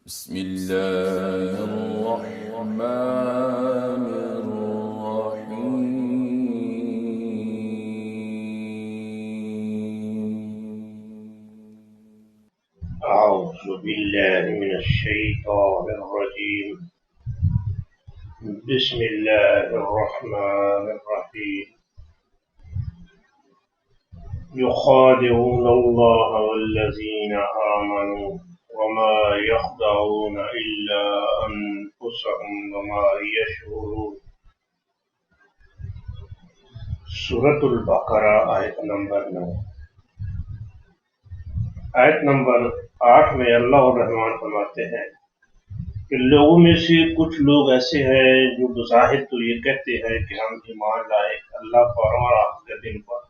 بسم الله الرحمن الرحيم أعوذ بالله من الشيطان الرجيم. بسم الله الرحمن الرحيم. يخادعون الله والذين آمنوا وما يخدعون إلا أنفسهم وما يشعرون. سورة البقرہ آیت نمبر 9. آیت نمبر 8 میں اللہ الرحمن فرماتے ہیں کہ لوگوں میں سے کچھ لوگ ایسے ہیں جو بظاہر تو یہ کہتے ہیں کہ ہم ایمان لائے اللہ پر اور آخر کے دن پر،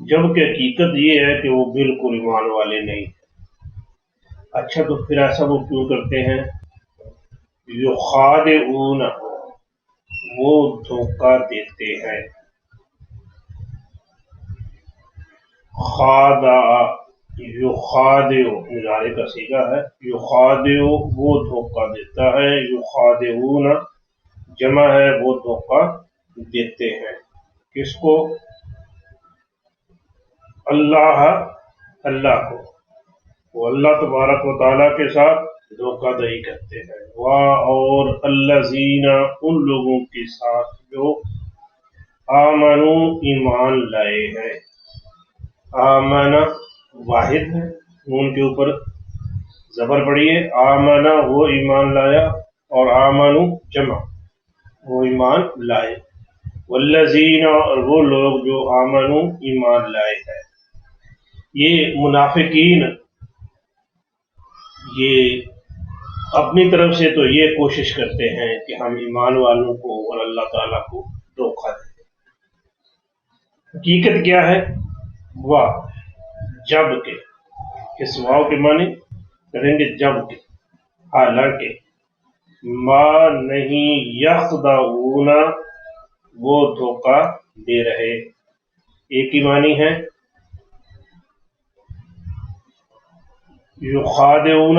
جبکہ حقیقت یہ ہے کہ وہ بالکل ایمان والے نہیں ہیں۔ اچھا، تو پھر ایسا وہ کیوں کرتے ہیں؟ یخادعون، وہ دھوکہ دیتے ہیں۔ خادع، یخادع مضارع کا صیغہ ہے۔ یخادع وہ دھوکہ دیتا ہے، یخادعون جمع ہے، وہ دھوکہ دیتے ہیں۔ کس کو؟ اللہ کو، وہ اللہ تبارک و تعالیٰ کے ساتھ دھوکہ دہی کرتے ہیں۔ اور الذین، ان لوگوں کے ساتھ جو آمنو ایمان لائے ہیں۔ آمنہ واحد ہے، ان کے اوپر زبر پڑیے، آمنہ وہ ایمان لایا، اور آمنو جمع وہ ایمان لائے۔ والذین، اور وہ لوگ جو آمنو ایمان لائے ہیں۔ یہ منافقین یہ اپنی طرف سے تو یہ کوشش کرتے ہیں کہ ہم ایمان والوں کو اور اللہ تعالیٰ کو دھوکہ دیں۔ حقیقت کیا ہے؟ واہ، جب کہ، اس واو کے معنی کریں گے جب کہ، حالانکہ، ما نہیں، یخدعون وہ دھوکہ دے رہے۔ ایک ہی معنی ہے، یخادعون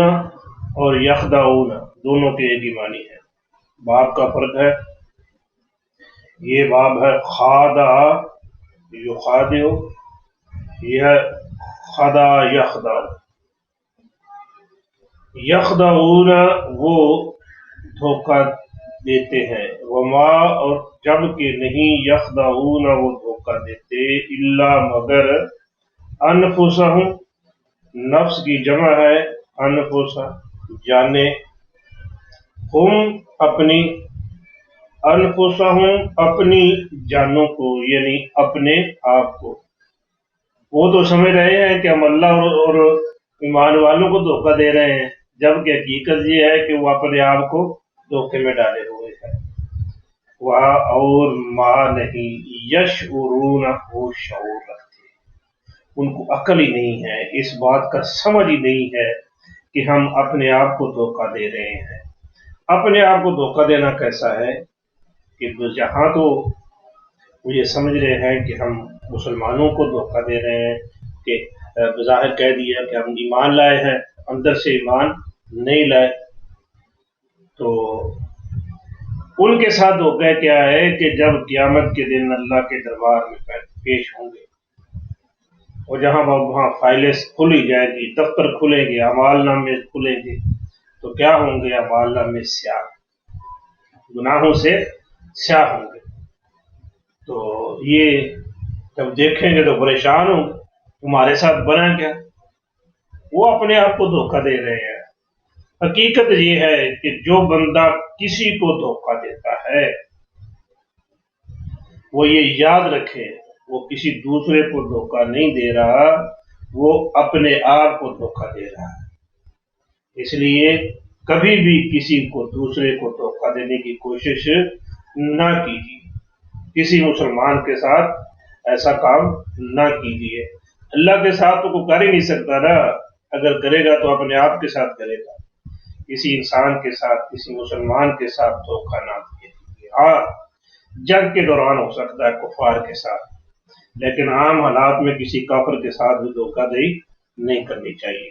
اور یخدعون دونوں کے ایک ہی معنی ہے، باب کا فرق ہے۔ یہ باب ہے خادع یخادع، یہ ہے خدع یخدع۔ یخدعون وہ دھوکہ دیتے ہیں، وما اور جب کہ نہیں، یخدعون وہ دھوکہ دیتے، الا مگر، انفسہم نفس کی جمع ہے، انفسہ جانے، ہم اپنی، انفسہم اپنی جانوں کو، یعنی اپنے آپ کو۔ وہ تو سمجھ رہے ہیں کہ ہم اللہ اور ایمان والوں کو دھوکہ دے رہے ہیں، جبکہ حقیقت یہ ہے کہ وہ اپنے آپ کو دھوکے میں ڈالے ہوئے ہیں۔ اور ما نہیں، یشعرون وہ شعور رکھتے، ان کو عقل ہی نہیں ہے، اس بات کا سمجھ ہی نہیں ہے کہ ہم اپنے آپ کو دھوکہ دے رہے ہیں۔ اپنے آپ کو دھوکہ دینا کیسا ہے کہ جہاں تو وہ یہ سمجھ رہے ہیں کہ ہم مسلمانوں کو دھوکہ دے رہے ہیں، کہ بظاہر کہہ دیا کہ ہم ایمان لائے ہیں، اندر سے ایمان نہیں لائے، تو ان کے ساتھ دھوکہ کیا ہے کہ جب قیامت کے دن اللہ کے دربار میں پیش ہوں گے، اور جہاں وہاں فائلیں کھلی جائے گی، دفتر کھلیں گے، اعمال نامے کھلیں گے، تو کیا ہوں گے؟ اعمال نامے سیاہ، گناہوں سے سیاہ ہوں گے۔ تو یہ جب دیکھیں گے تو پریشان ہوں گے، تمہارے ساتھ بنا کیا؟ وہ اپنے آپ کو دھوکہ دے رہے ہیں۔ حقیقت یہ ہے کہ جو بندہ کسی کو دھوکہ دیتا ہے، وہ یہ یاد رکھے، وہ کسی دوسرے کو دھوکہ نہیں دے رہا، وہ اپنے آپ کو دھوکہ دے رہا ہے۔ اس لیے کبھی بھی کسی کو دوسرے کو دھوکہ دینے کی کوشش نہ کیجیے، کسی مسلمان کے ساتھ ایسا کام نہ کیجیے۔ اللہ کے ساتھ تو کوئی کر ہی نہیں سکتا نا، اگر کرے گا تو اپنے آپ کے ساتھ کرے گا۔ کسی انسان کے ساتھ، کسی مسلمان کے ساتھ دھوکہ نہ دیجیے۔ ہاں، جنگ کے دوران ہو سکتا ہے کفار کے ساتھ، لیکن عام حالات میں کسی کافر کے ساتھ بھی دھوکہ دہی نہیں کرنی چاہیے۔